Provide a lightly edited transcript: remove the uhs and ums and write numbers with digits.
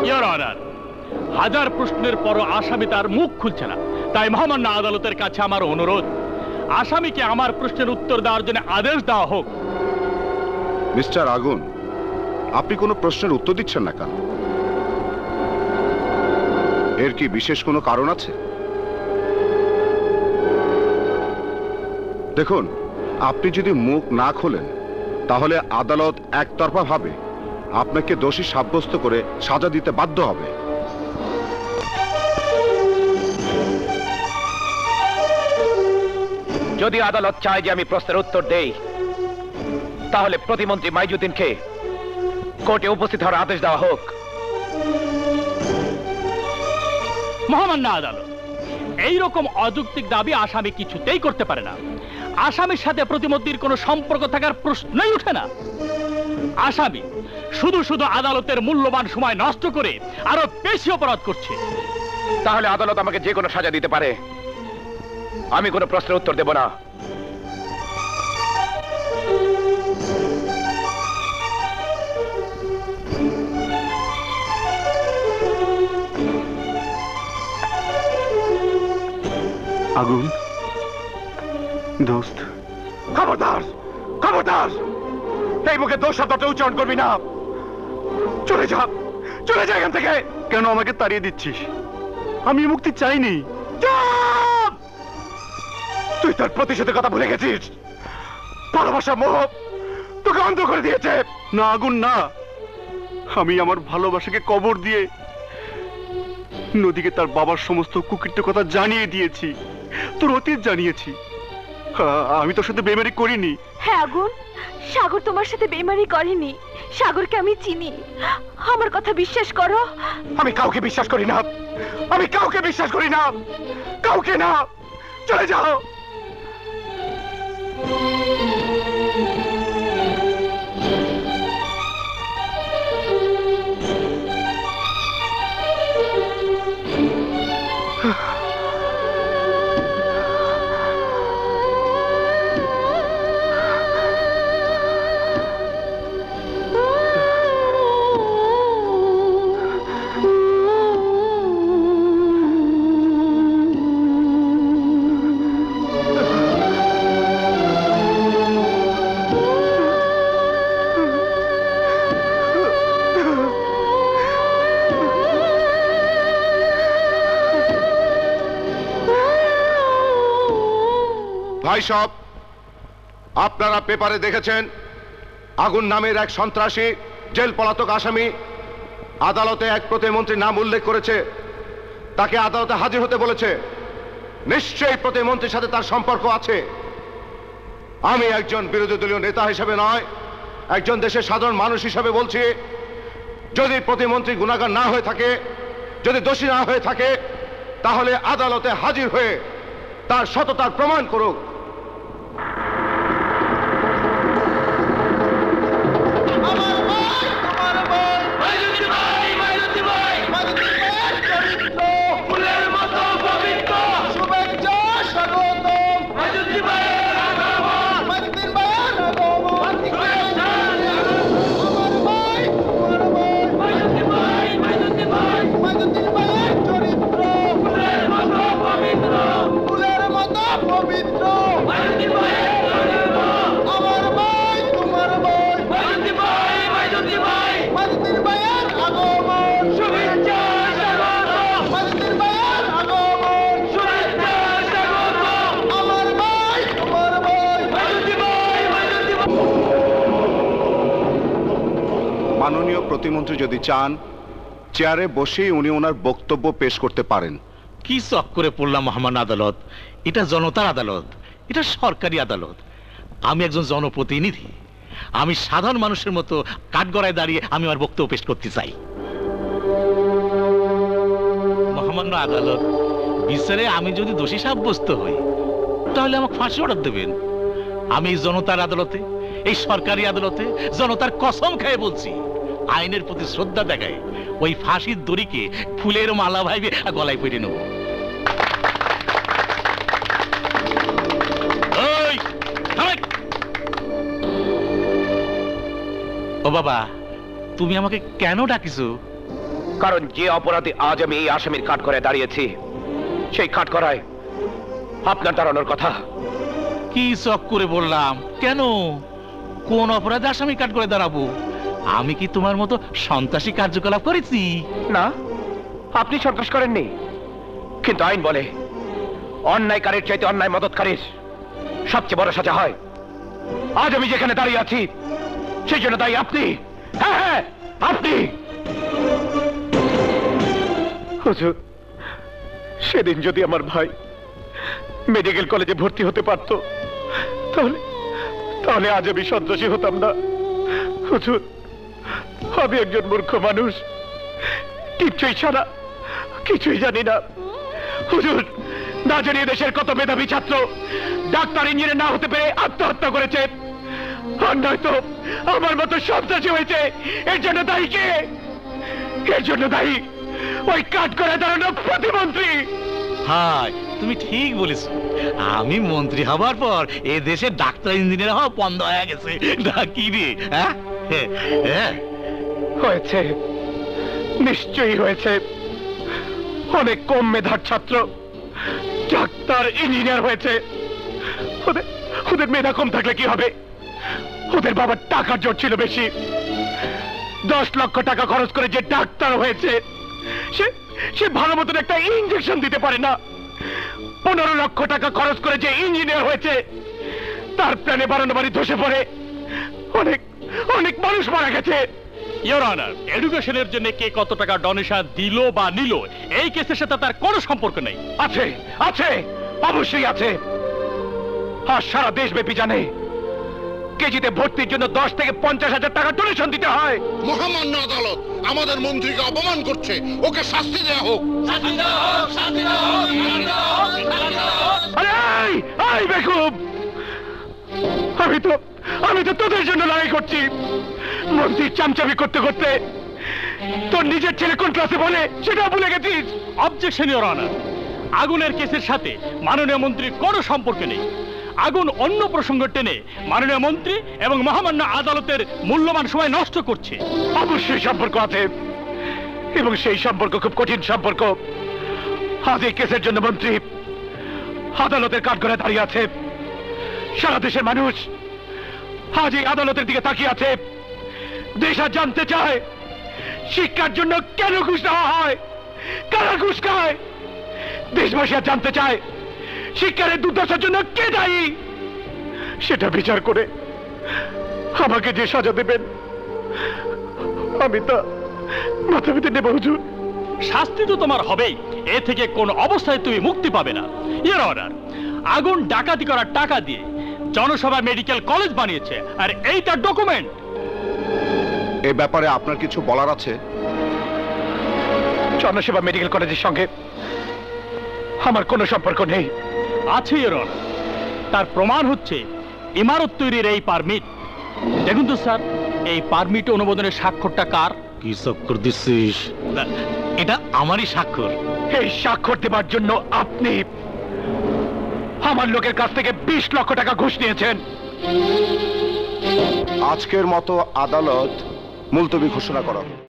Your honour, হাজার প্রশ্নের পরও আসামি তার মুখ খুলছে না, তাই মহামান্য আদালতের কাছে আমার অনুরোধ, আসামিকে আমার প্রশ্নের উত্তর দেওয়ার জন্য আদেশ দেওয়া হোক। মিস্টার আগুন, আপনি কোনো প্রশ্নের উত্তর দিচ্ছেন না কেন? এর কি বিশেষ কোনো কারণ আছে? দেখুন, আপনি যদি মুখ না খোলেন তাহলে আদালত একতরফা ভাবে আপনাকে দোষী সাব্যস্ত করে সাজা দিতে বাধ্য হবে। যদি আদালত চায় যে আমি প্রশ্নের উত্তর দেই, তাহলে প্রতিমন্ত্রী মাইজুদ্দিনকে কোর্টে উপস্থিত হওয়ার আদেশ দেওয়া হোক। মহামান্য আদালত, এইরকম অযৌক্তিক দাবি আসামি কিছুতেই করতে পারে না। আসামির সাথে প্রতিমন্ত্রীর কোনো সম্পর্ক থাকার প্রশ্নই ওঠে না। আসামি শুধু শুধু আদালতের মূল্যবান সময় নষ্ট করে আরো বেশি অপরাধ করছে। তাহলে আদালত আমাকে যে কোনো সাজা দিতে পারে, আমি কোনো প্রশ্নের উত্তর দেব না। আগুন দোস্ত, খবরদার, খবরদার, এই মুখে দোষ শব্দটা উচ্চারণ করবি না। চলে যা, চলে যা এখান থেকে। কেন আমাকে তাড়িয়ে দিচ্ছিস? আমি মুক্তি চাইনি। তুই তোর প্রতিশোধের কথা ভুলে গেছিস। ভালোবাসার মোহ তোকে অন্ধ করে দিয়েছে। না আগুন না, আমি আমার ভালোবাসাকে কবর দিয়ে নদীকে তার বাবার সমস্ত কুকৃত্য কথা জানিয়ে দিয়েছি, তোর অতীত জানিয়েছি। আমি তোর সাথে বেমারি করিনি। হ্যাঁ আগুন, সাগর তোমার সাথে বেমারি করেনি। সাগরকে আমি চিনি, আমার কথা বিশ্বাস করো। আমি কাউকে বিশ্বাস করি না, আমি কাউকে বিশ্বাস করি না, কাউকে না। চলে যাও। ভাই সব, আপনারা পেপারে দেখেছেন আগুন নামের এক সন্ত্রাসী জেল পলাতক আসামি আদালতে এক প্রতিমন্ত্রীর নাম উল্লেখ করেছে, তাকে আদালতে হাজির হতে বলেছে। নিশ্চয়ই প্রতিমন্ত্রীর সাথে তার সম্পর্ক আছে। আমি একজন বিরোধী দলীয় নেতা হিসেবে নয়, একজন দেশের সাধারণ মানুষ হিসেবে বলছি, যদি প্রতিমন্ত্রী গুনাহগার না হয়ে থাকে, যদি দোষী না হয়ে থাকে, তাহলে আদালতে হাজির হয়ে তার সততার প্রমাণ করুক। মাননীয় প্রতিমন্ত্রী যদি চান, চেয়ারে বসেই উনি ওনার বক্তব্য পেশ করতে পারেন। কি চক্করে পড়লাম মহামান্য আদালত? এটা জনতার আদালত, এটা সরকারি আদালত। আমি একজন জনপ্রতিনিধি, আমি সাধারণ মানুষের মতো কাঠগড়ায় দাঁড়িয়ে আমি আমার বক্তব্য পেশ করতে চাই। মহামান্য আদালত, বিচারে আমি যদি দোষী সাব্যস্ত হই তাহলে আমাকে ফাঁসি অর্ডার দেবেন। আমি এই জনতার আদালতে, এই সরকারি আদালতে জনতার কসম খেয়ে বলছি, আইনের প্রতি শ্রদ্ধা দেখায় ওই ফাঁসির দড়িকে ফুলের মালা ভাইবে গলায় পড়ে নেব। ও বাবা, তুমি আমাকে কেন ডাকিছো? কারণ যে অপরাধে আজ আমি এই আসামির কাঠ করে দাঁড়িয়েছি, সেই কাঠ করায় আপনার দাঁড়ানোর কথা। কি শখ করে বললাম? কেন, কোন অপরাধে আসামি কাঠ করে দাঁড়াবো? আমি কি তোমার মতো সন্ত্রাসী কার্যকলাপ করেছি? না, আপনি সন্ত্রাস করেননি, কিন্তু আইন বলে অন্যায়কারীর চাইতে অন্যায় মদতকারীর সবচেয়ে বড় সাজা হয়। আজ আমি যেখানে দাঁড়িয়ে আছি সেই জন্য দায়ী আপনি। হ্যাঁ হ্যাঁ, আপনি। হুজুর, সেদিন যদি আমার ভাই মেডিকেল কলেজে ভর্তি হতে পারত, তাহলে তাহলে আজ আমি সন্ত্রাসী হতাম না। হুজুর, আমি একজন মূর্খ মানুষ, টিপচই ছাড়া কিছুই জানি না। হুজুর, না জানিয়ে দেশের কত মেধাবী ছাত্র ডাক্তার ইঞ্জিনিয়ার না হতে পেরে আত্মহত্যা করেছে, আর নয়তো আমার মতো সন্ত্রাসী হয়েছে। এর জন্য দায়ী কে? এর জন্য দায়ী ওই কাঠ করে দাঁড়ানো প্রতিমন্ত্রী। হাই, তুমি ঠিক বলেছ। আমি মন্ত্রী হবার পর এ দেশে ডাক্তার ইঞ্জিনিয়ার হওয়া বন্ধ হয়ে গেছে। ডাকি রে, হ্যাঁ হ্যাঁ, হয়েছে, নিশ্চয়ই হয়েছে। অনেক কম মেধার ছাত্র ডাক্তার ইঞ্জিনিয়ার হয়েছে। ওদের মেধা কম থাকলে কি হবে? ওদের বাবার টাকার জোর ছিল বেশি। 10 লক্ষ টাকা খরচ করে যে ডাক্তার হয়েছে, সে ভালো মতন একটা ইঞ্জেকশন দিতে পারে না। 15 লক্ষ টাকা খরচ করে যে ইঞ্জিনিয়ার হয়েছে, তার প্ল্যানে বাড়ি ধসে পড়ে অনেক অনেক মানুষ মারা গেছে। ইওর অনার, এডুকেশনের জন্য কে কত টাকা ডোনেশন দিল বা নিল, এই কেসের সাথে তার কোনো সম্পর্ক নেই। আছে, আছে, অবশ্যই আছে। আর সারা দেশব্যাপী জানে কেজিতে ভর্তির জন্য 10 থেকে 50,000 টাকা ডোনেশন দিতে হয়। মহামান্য আদালত আমাদের মন্ত্রীকে অপমান করছে, ওকে শাস্তি দেওয়া হোক। আরে এই বেকুব, আমি তো তোদের জন্য লড়াই করছি। মন্ত্রীর চামচামি করতে করতে তোর নিজের ছেলে কোন ক্লাসে বলে সেটা ভুলে গেছিস। অবজেকশন ইওর অনার, আগুনের কেসের সাথে মাননীয় মন্ত্রীর কোনো সম্পর্ক নেই। আগুন অন্য প্রসঙ্গ টেনে মাননীয় মন্ত্রী এবং মহামান্য আদালতের মূল্যবান সময় নষ্ট করছে। অবশ্যই সম্পর্ক আছে, এবং সেই সম্পর্ক খুব কঠিন সম্পর্ক। আজ এই কেসের জন্য মন্ত্রী আদালতের কাঠগড়ায় দাঁড়িয়ে আছে। সারা দেশের মানুষ আজ এই আদালতের দিকে তাকিয়ে আছে। দেশ আজ জানতে চায় শিক্ষার জন্য কেন ঘুষ দেওয়া হয়, কারা ঘুষ খায়। দেশবাসী আজ জানতে চায় শিক্ষার দুর্দশার জন্য কে দায়ী। সেটা বিচার করে আমাকে যে সাজা দেবেন আমি তা মাথা পেতে নেব। হুজুর, শাস্তি তো তোমার হবেই, এ থেকে কোন অবস্থায় তুমি মুক্তি পাবে না। ইওর অনার, আগুন ডাকাতি করার টাকা দিয়ে জনসভা মেডিকেল কলেজ বানিয়েছে, আর এই তার ডকুমেন্ট। এ ব্যাপারে আপনার কিছু বলার আছে? জনসেবা মেডিকেল কলেজের সঙ্গে আমার কোনো সম্পর্ক নেই। আছে ইওর অনার, তার প্রমাণ হচ্ছে ইমারত তৈরির এই পারমিট। দেখুন তো স্যার, এই পারমিট অনুমোদনের স্বাক্ষরটা কার? কি চক্কর দিচ্ছিস? এটা আমারই স্বাক্ষর। এই স্বাক্ষর দেবার জন্য আপনি আমার লোকের কাছ থেকে 20 লক্ষ টাকা ঘুষ নিয়েছেন। আজকের মতো আদালত মুলতবি ঘোষণা করা।